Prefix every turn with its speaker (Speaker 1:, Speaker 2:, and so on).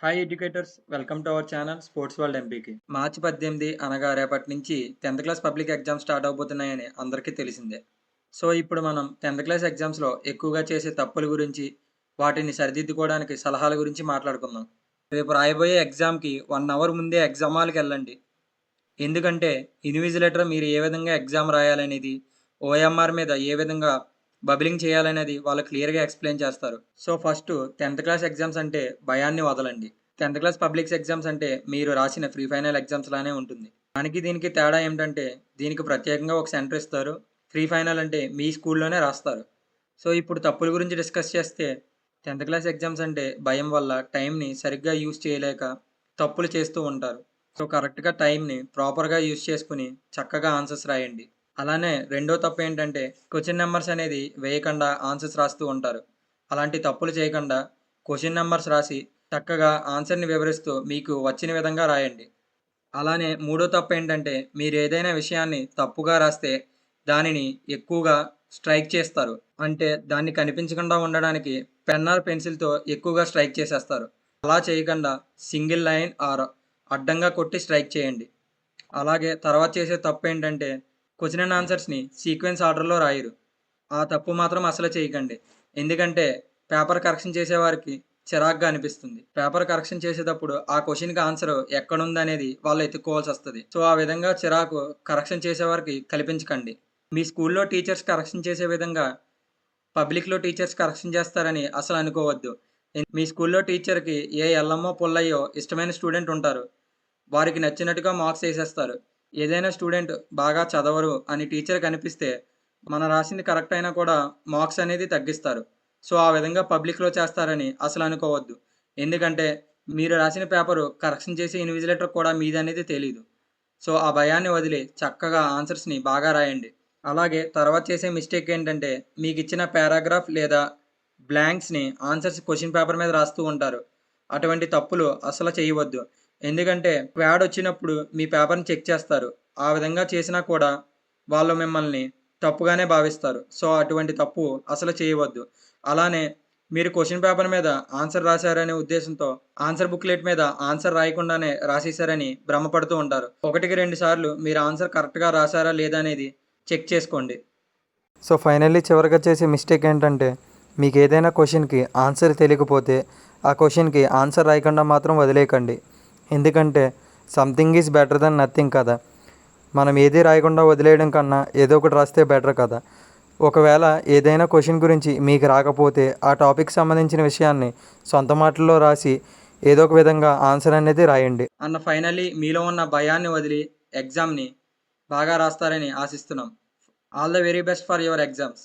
Speaker 1: Hi educators, welcome to our channel sports world ఎంపీకి. March 18 అనగా రేపటి నుంచి 10th class public exams start అవబోతున్నాయని అందరికీ తెలిసిందే. సో ఇప్పుడు మనం 10th క్లాస్ ఎగ్జామ్స్లో ఎక్కువగా చేసే తప్పుల గురించి, వాటిని సరిదిద్దుకోవడానికి సలహాల గురించి మాట్లాడుకుందాం. రేపు రాయబోయే ఎగ్జామ్కి 1 అవర్ ముందే ఎగ్జామ్ హాల్కి వెళ్ళండి. ఎందుకంటే ఇన్విజిలేటర్ మీరు ఏ విధంగా ఎగ్జామ్ రాయాలనేది, ఓఎంఆర్ మీద ఏ విధంగా బబ్లింగ్ చేయాలనేది వాళ్ళు క్లియర్‌గా ఎక్స్‌ప్లెయిన్ చేస్తారు. So first 10th class exams అంటే భయాన్ని వదలండి. 10th క్లాస్ పబ్లిక్స్ ఎగ్జామ్స్ అంటే మీరు రాసిన ప్రీ ఫైనల్ ఎగ్జామ్స్ లానే ఉంటుంది. దానికి దీనికి తేడా ఏమిటంటే దీనికి ప్రత్యేకంగా ఒక సెంటర్ ఇస్తారు. ప్రీ ఫైనల్ అంటే మీ స్కూల్లోనే రాస్తారు. సో ఇప్పుడు తప్పుల గురించి డిస్కస్ చేస్తే 10th క్లాస్ ఎగ్జామ్స్ అంటే భయం వల్ల టైంని సరిగ్గా యూజ్ చేయలేక తప్పులు చేస్తూ ఉంటారు. సో కరెక్ట్‌గా టైంని ప్రాపర్‌గా యూజ్ చేసుకొని చక్కగా ఆన్సర్స్ రాయండి. అలానే రెండో తప్పేంటంటే క్వెషన్ నంబర్స్ అనేది వేయకుండా ఆన్సర్స్ రాస్తూ ఉంటారు. అలాంటి తప్పులు చేయకుండా క్వెషన్ నంబర్స్ రాసి చక్కగా ఆన్సర్‌ని వివరిస్తూ మీకు వచ్చిన విధంగా రాయండి. అలానే మూడో తప్పేంటంటే మీరేదైనా విషయాన్ని తప్పుగా రాస్తే దానిని ఎక్కువగా స్ట్రైక్ చేస్తారు. అంటే దాన్ని కనిపించకుండా ఉండడానికి పెన్ ఆర్ పెన్సిల్‌తో ఎక్కువగా స్ట్రైక్ చేసేస్తారు. అలా చేయకుండా సింగిల్ లైన్ ఆర్ అడ్డంగా కొట్టి స్ట్రైక్ చేయండి. అలాగే తర్వాత చేసే తప్పేంటంటే క్వెషన్ అండ్ ఆన్సర్స్‌ని సీక్వెన్స్ ఆర్డర్‌లో రాయరు. ఆ తప్పు మాత్రం అసలు చేయకండి. ఎందుకంటే పేపర్ కరెక్షన్ చేసేవారికి చిరాకుగా అనిపిస్తుంది. పేపర్ కరెక్షన్ చేసేటప్పుడు ఆ క్వెషన్‌కి ఆన్సర్ ఎక్కడుందనేది వాళ్ళు ఎతుక్కోవాల్సొస్తది. సో, ఆ విధంగా చిరాకు కరెక్షన్ చేసేవారికి కల్పించకండి. మీ స్కూల్‌లో టీచర్స్ కరెక్షన్ చేసే విధంగా పబ్లిక్‌లో టీచర్స్ కరెక్షన్ చేస్తారని అసలు అనుకోవద్దు. మీ స్కూల్‌లో టీచర్‌కి ఏ ఎల్లమ్మో, పుల్లయ్యో ఇష్టమైన స్టూడెంట్ ఉంటారు. వారికి నచ్చినట్టుగా మార్క్స్ ఏసేస్తారు. ఏదైనా స్టూడెంట్ బాగా చదవరు అని టీచర్‌కి అనిపిస్తే, మనం రాసింది కరెక్ట్ అయినా కూడా మార్క్స్ అనేది తగ్గిస్తారు. సో, ఆ విధంగా పబ్లిక్‌లో చేస్తారని అసలు అనుకోవద్దు. ఎందుకంటే, మీరు రాసిన పేపరు కరెక్షన్ చేసే ఇన్విజిలేటర్‌కి కూడా మీదనేది తెలీదు. సో, ఆ భయాన్ని వదిలి చక్కగా ఆన్సర్స్‌ని బాగా రాయండి. అలాగే తర్వాత చేసే మిస్టేక్ ఏంటంటే, మీకిచ్చిన పారాగ్రాఫ్ లేదా బ్లాంక్స్‌ని ఆన్సర్స్ క్వెషన్ పేపర్ మీద రాస్తూ ఉంటారు. అటువంటి తప్పులు అస్సలు చేయవద్దు. ఎందుకంటే క్వాడ్ వచ్చినప్పుడు మీ పేపర్‌ని చెక్ చేస్తారు. ఆ విధంగా చేసినా కూడా వాళ్ళు మిమ్మల్ని తప్పుగానే భావిస్తారు. సో, అటువంటి తప్పు అసలు చేయవద్దు. అలానే మీరు క్వెషన్ పేపర్ మీద ఆన్సర్ రాసారనే ఉద్దేశంతో ఆన్సర్ బుక్‌లెట్ మీద ఆన్సర్ రాయకుండానే రాసేసారని భ్రమపడుతూ ఉంటారు. 1కి 2 సార్లు మీరు ఆన్సర్ కరెక్ట్‌గా రాసారా లేదా అనేది చెక్ చేసుకోండి.
Speaker 2: సో ఫైనల్లీ చివరగా చేసే మిస్టేక్ ఏంటంటే మీకు ఏదైనా క్వశ్చన్కి ఆన్సర్ తెలియకపోతే ఆ క్వశ్చన్కి ఆన్సర్ రాయకుండా మాత్రం వదిలేయకండి. ఎందుకంటే something is better than nothing కదా. మనం ఏది రాయకుండా వదిలేయడం కన్నా ఏదో ఒకటి రాస్తే బెటర్ కదా. ఒకవేళ ఏదైనా క్వశ్చన్ గురించి మీకు రాకపోతే ఆ టాపిక్ సంబంధించిన విషయాన్ని సొంత మాటల్లో రాసి ఏదో ఒక విధంగా ఆన్సర్ అనేది రాయండి.
Speaker 1: ఫైనల్లీ మీలో ఉన్న భయాన్ని వదిలి ఎగ్జామ్‌ని బాగా రాస్తారని ఆశిస్తున్నాం. All the very best for your exams.